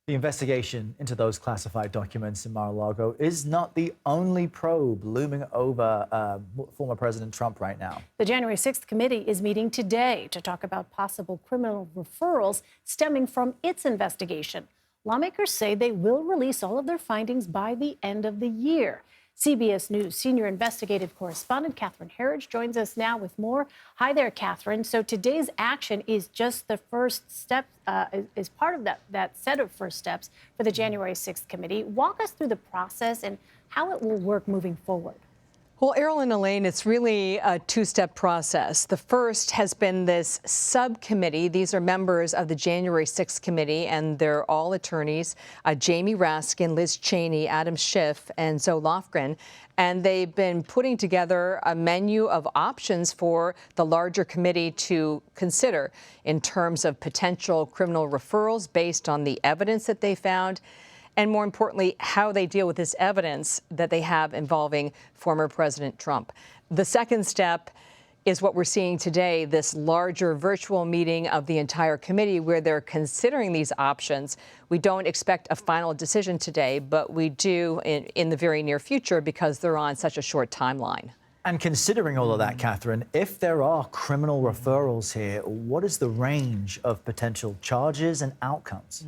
The investigation into those classified documents in Mar-a-Lago is not the only probe looming over former President Trump right now. The January 6th committee is meeting today to talk about possible criminal referrals stemming from its investigation. Lawmakers say they will release all of their findings by the end of the year. CBS News senior investigative correspondent Catherine Herridge joins us now with more. Hi there, Catherine. So today's action is just the first step, is part of that set of first steps for the January 6th committee. Walk us through the process and how it will work moving forward. Well, Errol and Elaine, it's really a two-step process. The first has been this subcommittee. These are members of the January 6th committee, and they're all attorneys, Jamie Raskin, Liz Cheney, Adam Schiff, and Zoe Lofgren. And they've been putting together a menu of options for the larger committee to consider in terms of potential criminal referrals based on the evidence that they found, and more importantly, how they deal with this evidence that they have involving former President Trump. The second step is what we're seeing today, this larger virtual meeting of the entire committee where they're considering these options. We don't expect a final decision today, but we do in the very near future because they're on such a short timeline. And considering all of that, Catherine, if there are criminal referrals here, what is the range of potential charges and outcomes?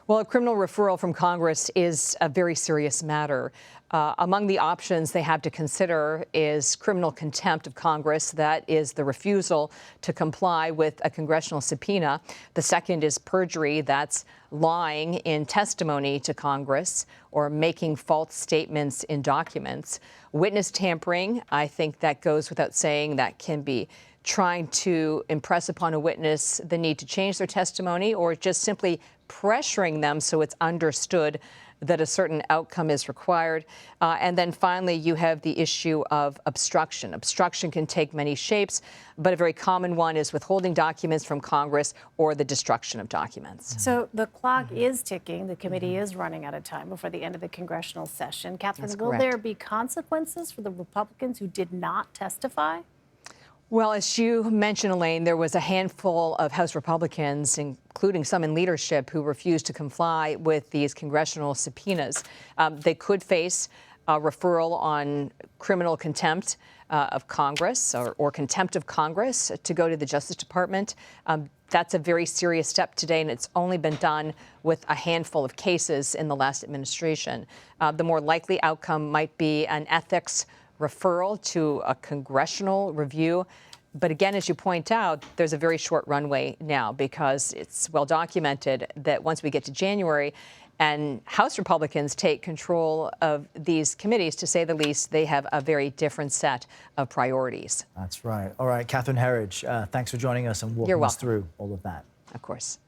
Well, a criminal referral from Congress is a very serious matter. Among the options they have to consider is criminal contempt of Congress. That is the refusal to comply with a congressional subpoena. The second is perjury. That's lying in testimony to Congress or making false statements in documents. Witness tampering, I think that goes without saying. That can be trying to impress upon a witness the need to change their testimony or just simply pressuring them so it's understood that a certain outcome is required. And then finally, you have the issue of obstruction. Obstruction can take many shapes, but a very common one is withholding documents from Congress or the destruction of documents. So the clock is ticking. The committee is running out of time before the end of the congressional session. Catherine, will there be consequences for the Republicans who did not testify? Well, as you mentioned, Elaine, there was a handful of House Republicans, including some in leadership, who refused to comply with these congressional subpoenas. They could face a referral on criminal contempt of Congress or contempt of Congress to go to the Justice Department. That's a very serious step today, and it's only been done with a handful of cases in the last administration. The more likely outcome might be an ethics referral to a congressional review. But again, as you point out, there's a very short runway now because it's well documented that once we get to January and House Republicans take control of these committees, to say the least, they have a very different set of priorities. That's right. All right, Catherine Herridge, thanks for joining us and walking us through all of that. Of course.